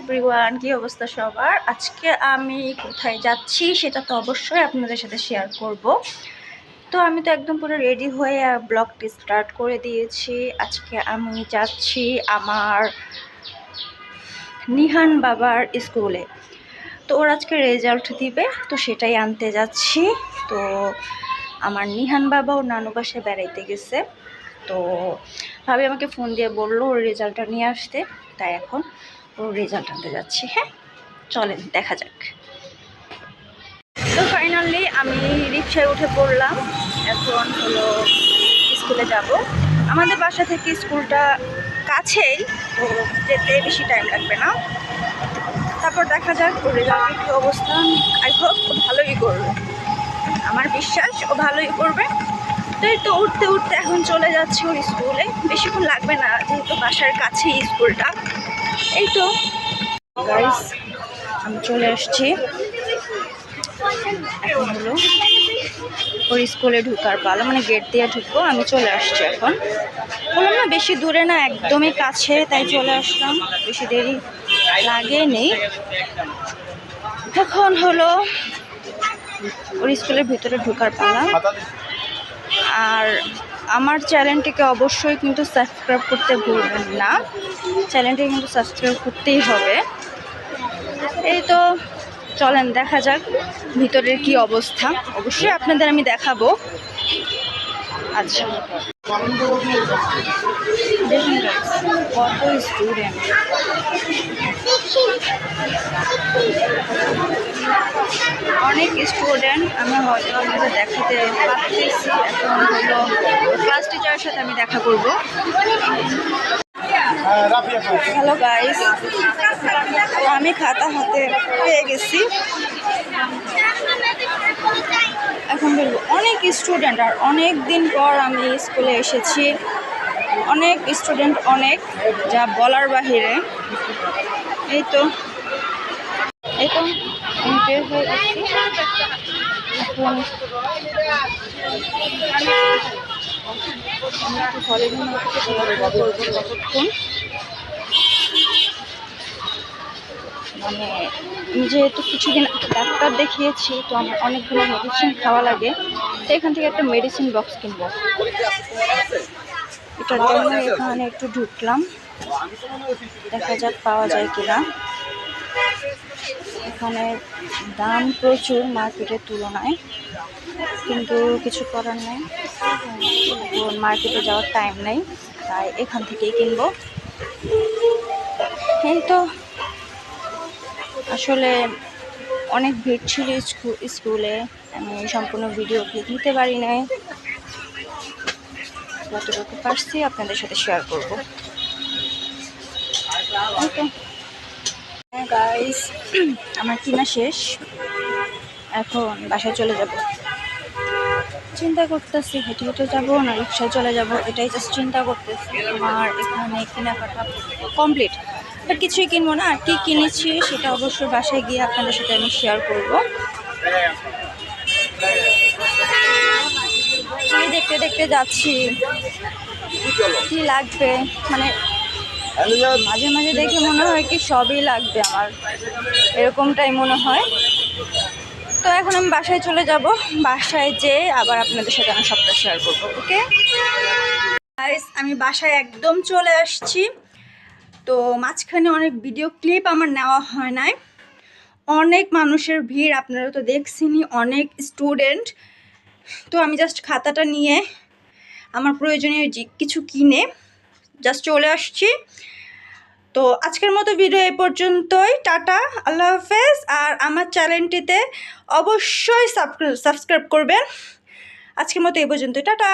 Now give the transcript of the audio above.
Everyone, কি অবস্থা সবার? আজকে আমি কোথায় যাচ্ছি সেটা তো অবশ্যই আপনাদের সাথে শেয়ার করব। তো আমি তো একদম পুরো রেডি হয়ে ব্লগটি স্টার্ট করে দিয়েছি। আজকে আমি যাচ্ছি আমার নিহান বাবার স্কুলে। তো ওর আজকে রেজাল্ট দিবে, তো সেটাই আনতে যাচ্ছি। তো আমার নিহান বাবা ওর নানু বাসায় বেড়াইতে গেছে। তো ভাবি আমাকে ফোন দিয়ে বললো ওর রেজাল্টটা নিয়ে আসতে, তাই এখন ওর রেজাল্ট আনতে যাচ্ছি। হ্যাঁ, চলেন দেখা যাক। তো ফাইনালি আমি রিক্সায় উঠে পড়লাম। এখন হলো স্কুলে যাব। আমাদের বাসা থেকে স্কুলটা কাছেই, তো যেতে বেশি টাইম লাগবে না। তারপর দেখা যাক ওর রেজাল্টের কী অবস্থা। আই হোপ ও ভালোই করবে, আমার বিশ্বাস ও ভালোই করবে। তো এই তো উঠতে উঠতে এখন চলে যাচ্ছি ওর স্কুলে। বেশিক্ষণ লাগবে না, যেহেতু বাসার কাছেই স্কুলটা। এই তো গাইস, আমি চলে আসছি। এখন হলো ওর স্কুলে ঢুকার পালা, মানে গেট দিয়ে ঢুকবো। আমি চলে আসছি এখন। বললাম না বেশি দূরে না, একদমই কাছে, তাই চলে আসলাম। বেশি দেরি লাগেনি। এখন হলো ওর স্কুলের ভিতরে ঢোকার পালা। আর আমার চ্যানেলটিকে অবশ্যই কিন্তু সাবস্ক্রাইব করতে ভুলবেন না। চ্যানেলটি কিন্তু সাবস্ক্রাইব করতেই হবে। এই তো চলেন দেখা যাক ভিতরের কি অবস্থা। অবশ্যই আপনাদের আমি দেখাবো। আচ্ছা, দেখুন কত স্টুডেন্ট। অনেক স্টুডেন্ট। আমি হয়তো আপনাদের দেখাতে পারতেছি। এখন হলো ক্লাস টিচারের সাথে আমি দেখা করব। হ্যালো গাইস, আমি খাতা হাতে পেয়ে গেছি। এখন বলবো অনেক স্টুডেন্ট, আর অনেক দিন পর আমি স্কুলে এসেছি। অনেক স্টুডেন্ট, অনেক, যা বলার বাহিরে। এই তো আমি বের হয়ে গেছি। এখন কতক্ষণ, মানে যেহেতু কিছুদিন ডাক্তার দেখিয়েছি, তো আমার অনেকগুলো মেডিসিন খাওয়া লাগে। তো এখান থেকে একটা মেডিসিন বক্স কিনবো, এটার জন্য এখানে একটু ঢুকলাম। দেখা যাক পাওয়া যায় কিনা। এখানে দাম প্রচুর মার্কেটের তুলনায়, কিন্তু কিছু করার নেই। মার্কেটে যাওয়ার টাইম নেই, তাই এখান থেকেই কিনবো। এই তো আসলে অনেক ভিড় ছিল স্কুলে। আমি সম্পূর্ণ ভিডিও ক্লিপ নিতে পারি নাই। যতটুকু পারছি আপনাদের সাথে শেয়ার করব। হ্যাঁ গাইস, আমার কিনা শেষ। এখন বাসায় চলে যাব। চিন্তা করতেছি হেঁটে হেঁটে যাবো না রিক্সায় চলে যাব, এটাই জাস্ট চিন্তা করতেছি। আমার এখানে কেনাকাটা কমপ্লিট, বাট কিছুই কিনবো না। আর কি কিনেছি সেটা অবশ্যই বাসায় গিয়ে আপনাদের সাথে আমি শেয়ার করব। দেখতে দেখতে যাচ্ছি কি লাগবে, মানে মাঝে মাঝে দেখে মনে হয় কি সবই লাগবে আমার, এরকমটাই মনে হয়। তো এখন আমি বাসায় চলে যাব। বাসায় যেয়ে আবার আপনাদের সাথে আমি সবটা শেয়ার করবো। ওকে গাইস, আমি বাসায় একদম চলে আসছি। তো মাঝখানে অনেক ভিডিও ক্লিপ আমার নেওয়া হয় নাই। অনেক মানুষের ভিড়, আপনারা তো দেখছেনই, অনেক স্টুডেন্ট। তো আমি জাস্ট খাতাটা নিয়ে আমার প্রয়োজনীয় কিছু কিনে জাস্ট চলে আসছি। তো আজকের মতো ভিডিও এই পর্যন্তই। টাটা, আল্লাহ হাফেজ। আর আমার চ্যানেলটিতে অবশ্যই সাবস্ক্রাইব করবেন। আজকের মতো এই পর্যন্তই, টাটা।